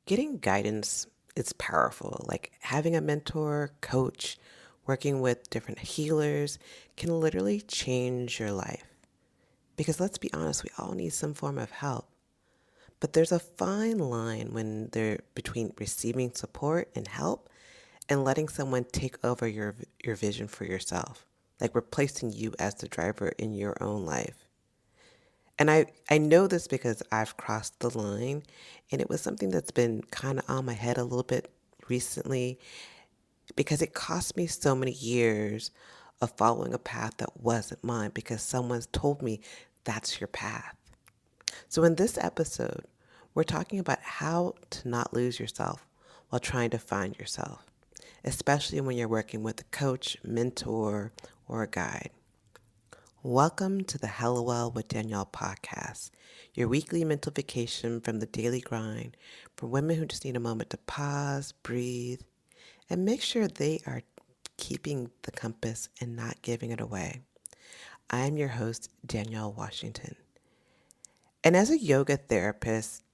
Getting guidance is powerful. Like having a mentor, coach, working with different healers can literally change your life. Because let's be honest, we all need some form of help. But there's a fine line when they're between receiving support and help and letting someone take over your vision for yourself, like replacing you as the driver in your own life. And I know this because I've crossed the line, and it was something that's been kind of on my head a little bit recently because it cost me so many years of following a path that wasn't mine because someone's told me that's your path. So in this episode, we're talking about how to not lose yourself while trying to find yourself, especially when you're working with a coach, mentor, or a guide. Welcome to the Hello Well with Danielle podcast, your weekly mental vacation from the daily grind for women who just need a moment to pause, breathe, and make sure they are keeping the compass and not giving it away. I am your host, Danielle Washington. And as a yoga therapist,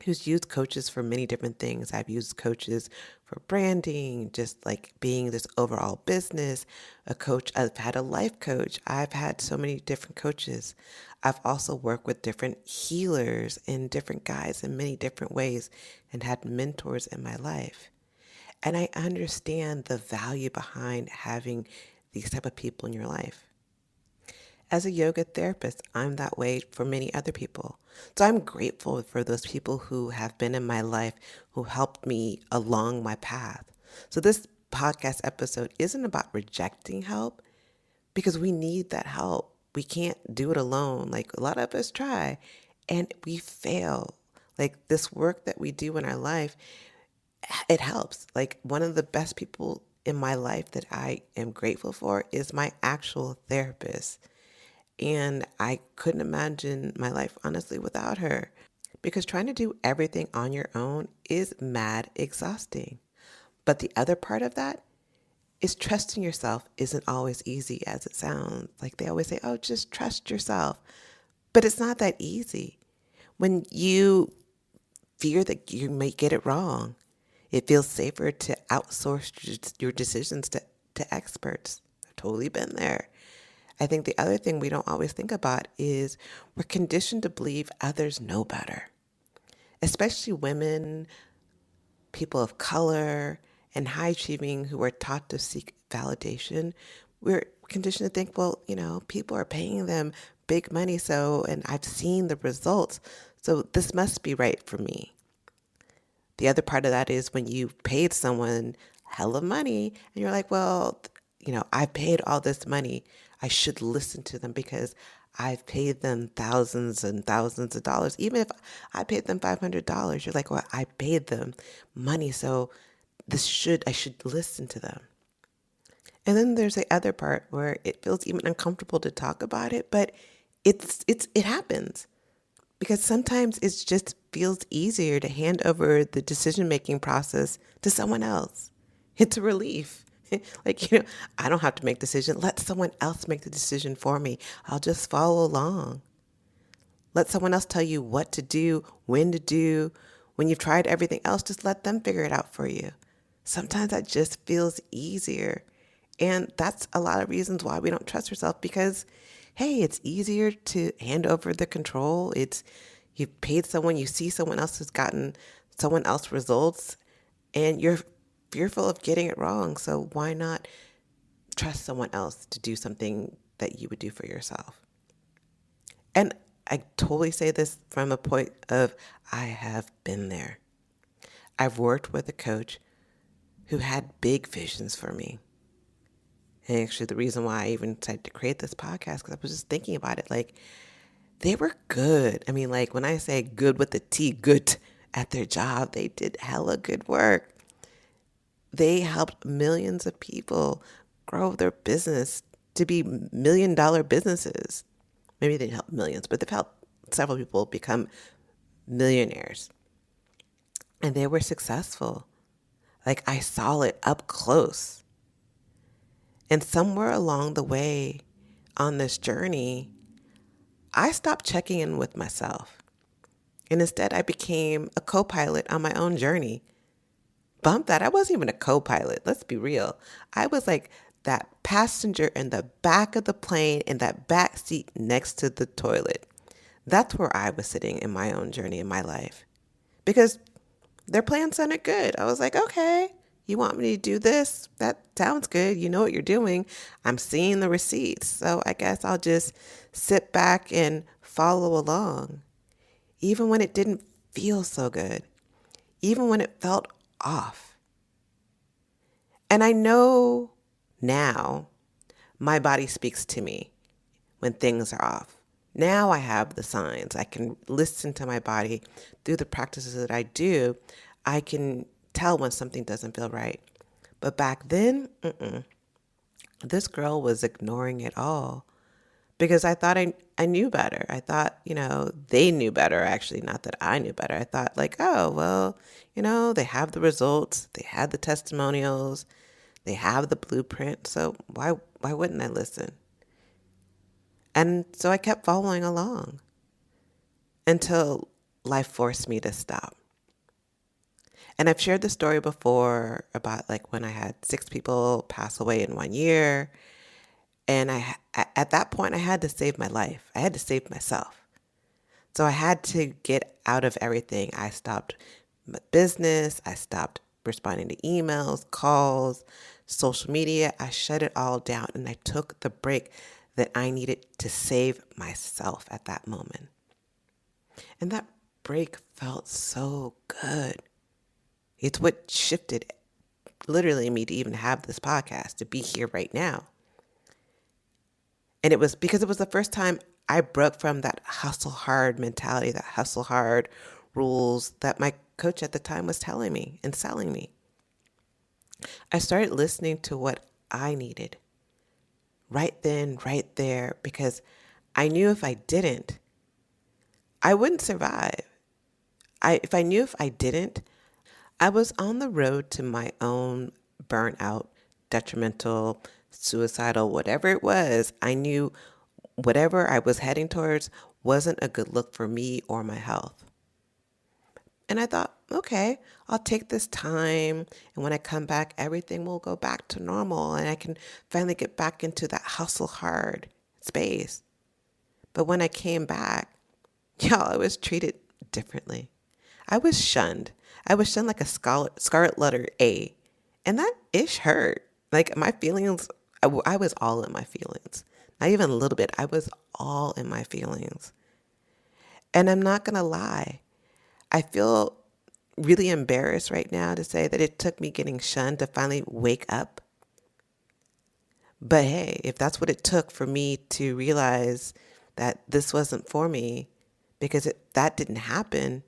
who's used coaches for many different things. I've used coaches for branding, just like being this overall business, a coach. I've had a life coach. I've had so many different coaches. I've also worked with different healers and different guides in many different ways and had mentors in my life. And I understand the value behind having these type of people in your life. As a yoga therapist, I'm that way for many other people. So I'm grateful for those people who have been in my life, who helped me along my path. So this podcast episode isn't about rejecting help because we need that help. We can't do it alone. Like a lot of us try and we fail. Like this work that we do in our life, it helps. Like one of the best people in my life that I am grateful for is my actual therapist. And I couldn't imagine my life, honestly, without her. Because trying to do everything on your own is mad exhausting. But the other part of that is trusting yourself isn't always easy as it sounds. Like they always say, oh, just trust yourself. But it's not that easy. When you fear that you may get it wrong, it feels safer to outsource your decisions to experts. I've totally been there. I think the other thing we don't always think about is we're conditioned to believe others know better, especially women, people of color, and high achieving who are taught to seek validation. We're conditioned to think, well, people are paying them big money, and I've seen the results, so this must be right for me. The other part of that is when you paid someone hella money and you're like, well, I paid all this money. I should listen to them because I've paid them thousands and thousands of dollars. Even if I paid them $500, you're like, well, I paid them money, so I should listen to them. And then there's the other part where it feels even uncomfortable to talk about it, but it happens. Because sometimes it just feels easier to hand over the decision-making process to someone else. It's a relief. Like, I don't have to make decision. Let someone else make the decision for me. I'll just follow along. Let someone else tell you what to do, when to do. When you've tried everything else, just let them figure it out for you. Sometimes that just feels easier. And that's a lot of reasons why we don't trust ourselves because, hey, it's easier to hand over the control. You've paid someone, you see someone else who's gotten someone else results, and you're fearful of getting it wrong. So why not trust someone else to do something that you would do for yourself? And I totally say this from a point of I have been there. I've worked with a coach who had big visions for me. And actually, the reason why I even decided to create this podcast, because I was just thinking about it, like, they were good. I mean, like, when I say good with the T, good at their job, they did hella good work. They helped millions of people grow their business to be $1 million businesses. Maybe they didn't help millions, but they've helped several people become millionaires. And they were successful. Like, I saw it up close. And somewhere along the way on this journey, I stopped checking in with myself. And instead, I became a co pilot on my own journey. Bump that. I wasn't even a co pilot. Let's be real. I was like that passenger in the back of the plane in that back seat next to the toilet. That's where I was sitting in my own journey in my life because their plan sounded good. I was like, okay, you want me to do this? That sounds good. You know what you're doing. I'm seeing the receipts. So I guess I'll just sit back and follow along, even when it didn't feel so good, even when it felt off. And I know now my body speaks to me when things are off. Now I have the signs. I can listen to my body through the practices that I do. I can tell when something doesn't feel right. But back then, this girl was ignoring it all because I thought I knew better. I thought, they knew better, actually, not that I knew better. I thought, like, oh, well, they have the results, they had the testimonials, they have the blueprint. So why wouldn't I listen? And so I kept following along until life forced me to stop. And I've shared the story before about like when I had 6 people pass away in 1 year. And at that point, I had to save my life. I had to save myself. So I had to get out of everything. I stopped my business. I stopped responding to emails, calls, social media. I shut it all down and I took the break that I needed to save myself at that moment. And that break felt so good. It's what shifted literally me to even have this podcast, to be here right now. And it was because it was the first time I broke from that hustle hard mentality, that hustle hard rules that my coach at the time was telling me and selling me. I started listening to what I needed right then, right there, because I knew if I didn't, I wouldn't survive. If I knew if I didn't, I was on the road to my own burnout, detrimental, suicidal, whatever it was. I knew whatever I was heading towards wasn't a good look for me or my health. And I thought, okay, I'll take this time. And when I come back, everything will go back to normal and I can finally get back into that hustle hard space. But when I came back, y'all, I was treated differently. I was shunned. I was shunned like a scarlet letter A. And that ish hurt. Like my feelings, I was all in my feelings. Not even a little bit. I was all in my feelings. And I'm not going to lie. I feel really embarrassed right now to say that it took me getting shunned to finally wake up. But hey, if that's what it took for me to realize that this wasn't for me, because that didn't happen,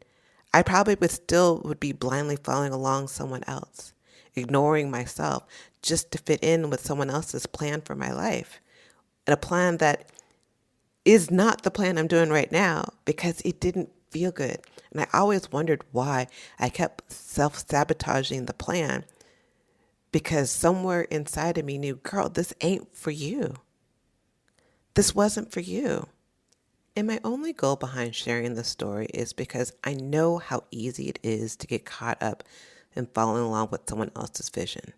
I probably would be blindly following along someone else, ignoring myself just to fit in with someone else's plan for my life. And a plan that is not the plan I'm doing right now because it didn't feel good. And I always wondered why I kept self-sabotaging the plan, because somewhere inside of me knew, girl, this ain't for you. This wasn't for you. And my only goal behind sharing this story is because I know how easy it is to get caught up in following along with someone else's vision.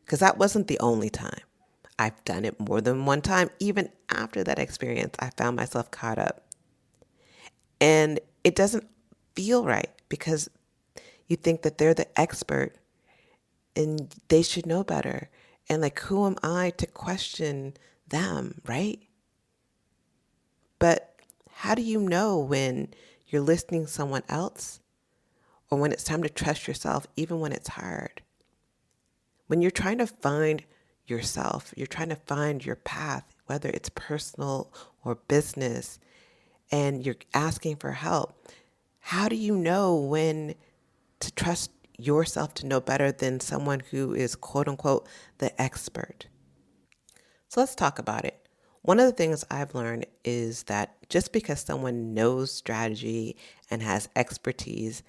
Because that wasn't the only time. I've done it more than one time. Even after that experience, I found myself caught up. And it doesn't feel right because you think that they're the expert and they should know better. And like, who am I to question them, right? But how do you know when you're listening to someone else or when it's time to trust yourself, even when it's hard? When you're trying to find yourself, you're trying to find your path, whether it's personal or business, and you're asking for help, how do you know when to trust yourself to know better than someone who is quote unquote the expert? So let's talk about it. One of the things I've learned is that just because someone knows strategy and has expertise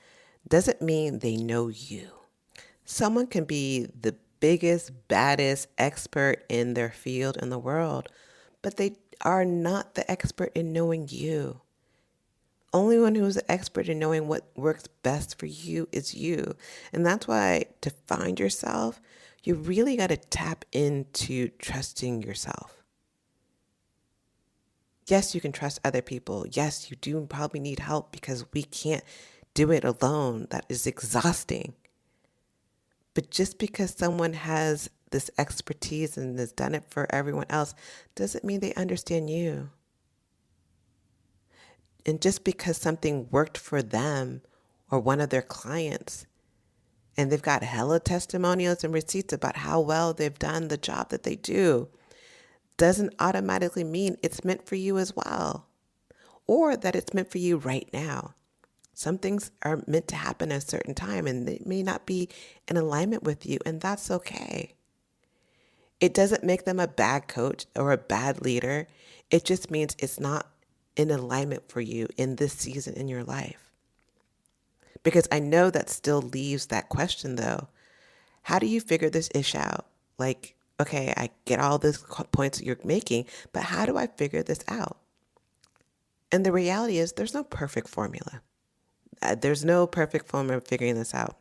doesn't mean they know you. Someone can be the biggest, baddest expert in their field in the world, but they are not the expert in knowing you. only one who's an expert in knowing what works best for you is you. And that's why to find yourself, you really got to tap into trusting yourself. Yes, you can trust other people. Yes, you do probably need help because we can't do it alone. That is exhausting. But just because someone has this expertise and has done it for everyone else doesn't mean they understand you. And just because something worked for them or one of their clients, and they've got hella testimonials and receipts about how well they've done the job that they do, doesn't automatically mean it's meant for you as well, or that it's meant for you right now. Some things are meant to happen at a certain time and they may not be in alignment with you, and that's okay. It doesn't make them a bad coach or a bad leader. It just means it's not in alignment for you in this season in your life. Because I know that still leaves that question though. How do you figure this ish out? Like, okay, I get all these points that you're making, but how do I figure this out? And the reality is there's no perfect formula. There's no perfect formula of figuring this out.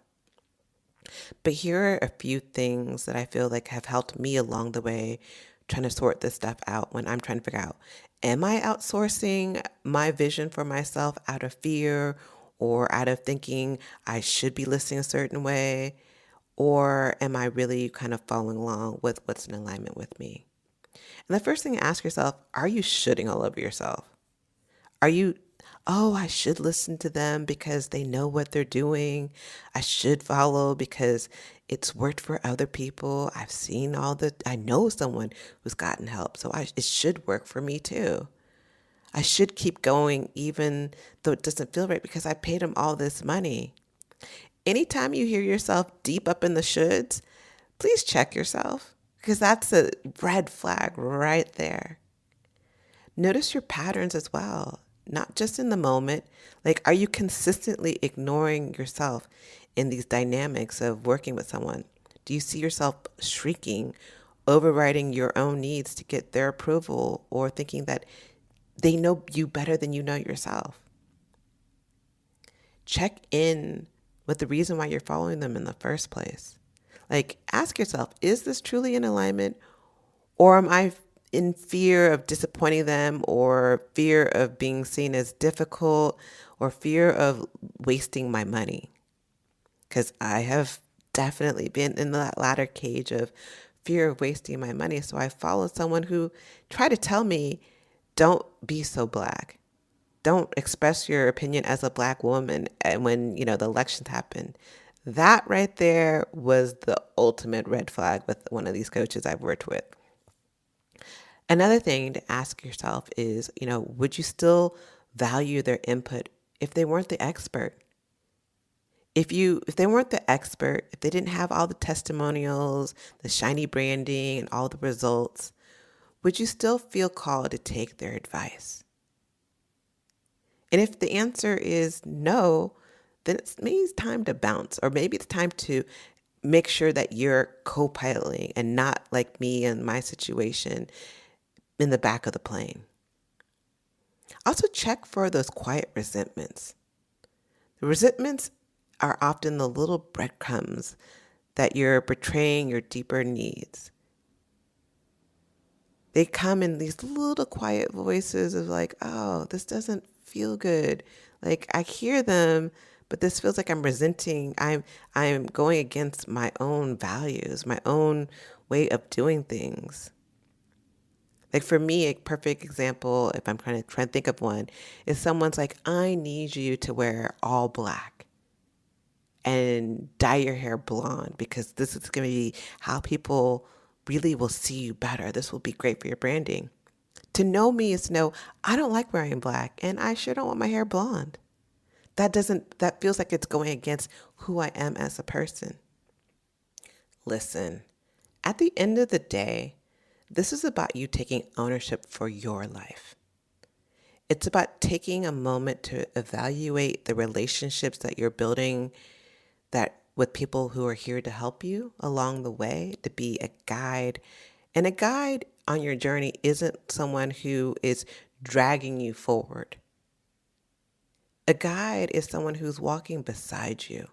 But here are a few things that I feel like have helped me along the way trying to sort this stuff out when I'm trying to figure out, am I outsourcing my vision for myself out of fear or out of thinking I should be listening a certain way? Or am I really kind of following along with what's in alignment with me? And the first thing to ask yourself, are you shooting all over yourself? Are you, oh, I should listen to them because they know what they're doing. I should follow because it's worked for other people. I know someone who's gotten help, so it should work for me too. I should keep going even though it doesn't feel right because I paid them all this money. Anytime you hear yourself deep up in the shoulds, please check yourself because that's a red flag right there. Notice your patterns as well, not just in the moment. Like, are you consistently ignoring yourself in these dynamics of working with someone? Do you see yourself shrieking, overriding your own needs to get their approval, or thinking that they know you better than you know yourself? Check in with the reason why you're following them in the first place. Like, ask yourself, is this truly in alignment? Or am I in fear of disappointing them, or fear of being seen as difficult, or fear of wasting my money? Because I have definitely been in that latter cage of fear of wasting my money. So I followed someone who tried to tell me, don't be so black. Don't express your opinion as a black woman. And when, the elections happened, that right there was the ultimate red flag with one of these coaches I've worked with. Another thing to ask yourself is, would you still value their input if they weren't the expert? If they weren't the expert, if they didn't have all the testimonials, the shiny branding, and all the results, would you still feel called to take their advice? And if the answer is no, then maybe it's time to bounce, or maybe it's time to make sure that you're co-piloting and not like me in my situation in the back of the plane. Also check for those quiet resentments. The resentments are often the little breadcrumbs that you're betraying your deeper needs. They come in these little quiet voices of like, oh, this doesn't feel good. Like I hear them, but this feels like I'm resenting. I'm going against my own values, my own way of doing things. Like for me, a perfect example, if I'm trying to think of one, is someone's like, I need you to wear all black and dye your hair blonde because this is going to be how people really will see you better. This will be great for your branding. To know me is to know I don't like wearing black and I sure don't want my hair blonde. That feels like it's going against who I am as a person. Listen, at the end of the day, this is about you taking ownership for your life. It's about taking a moment to evaluate the relationships that you're building that with people who are here to help you along the way, to be a guide. And a guide on your journey isn't someone who is dragging you forward. A guide is someone who's walking beside you.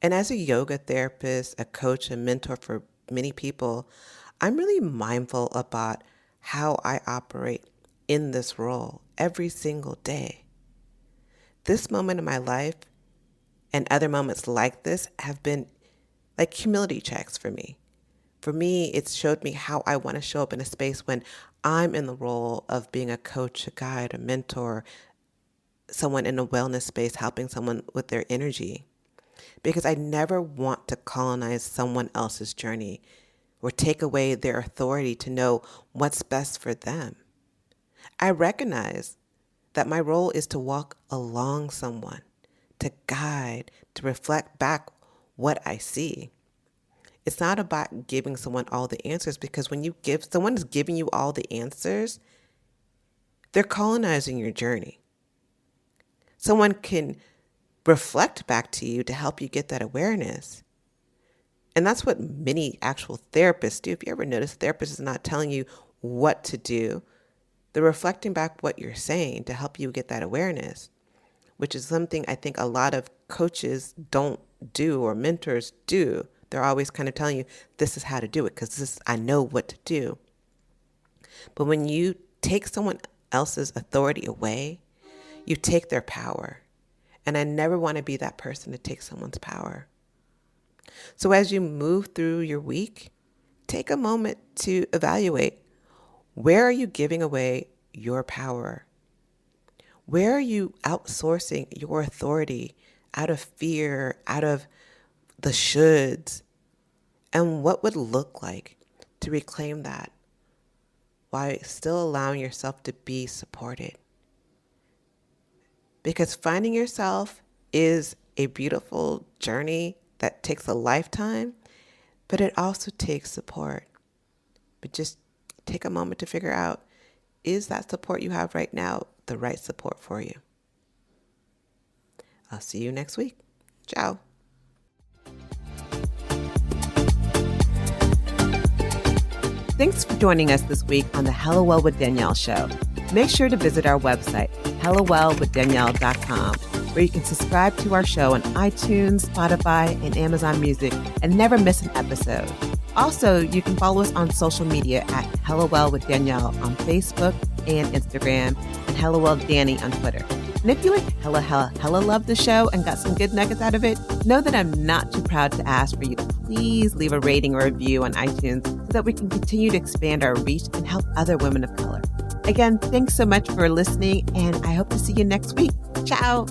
And as a yoga therapist, a coach, a mentor for many people, I'm really mindful about how I operate in this role every single day. This moment in my life and other moments like this have been like humility checks for me. For me, it's showed me how I want to show up in a space when I'm in the role of being a coach, a guide, a mentor, someone in a wellness space, helping someone with their energy. Because I never want to colonize someone else's journey or take away their authority to know what's best for them. I recognize that my role is to walk along someone, to guide, to reflect back what I see. It's not about giving someone all the answers, because when someone is giving you all the answers, they're colonizing your journey. Someone can reflect back to you to help you get that awareness. And that's what many actual therapists do. If you ever notice, a therapist is not telling you what to do. They're reflecting back what you're saying to help you get that awareness, which is something I think a lot of coaches don't do or mentors do. They're always kind of telling you, this is how to do it because I know what to do. But when you take someone else's authority away, you take their power. And I never want to be that person to take someone's power. So as you move through your week, take a moment to evaluate, where are you giving away your power? Where are you outsourcing your authority out of fear, out of the shoulds? And what would it look like to reclaim that while still allowing yourself to be supported? Because finding yourself is a beautiful journey that takes a lifetime, but it also takes support. But just take a moment to figure out, is that support you have right now the right support for you? I'll see you next week. Ciao. Thanks for joining us this week on the Hello Well with Danielle show. Make sure to visit our website, hellowellwithdanielle.com, where you can subscribe to our show on iTunes, Spotify, and Amazon Music and never miss an episode. Also, you can follow us on social media at Hello Well with Danielle on Facebook and Instagram, and Hello Well Danny on Twitter. And if you like hella love the show and got some good nuggets out of it, know that I'm not too proud to ask for you to please leave a rating or review on iTunes so that we can continue to expand our reach and help other women of color. Again, thanks so much for listening, and I hope to see you next week. Ciao.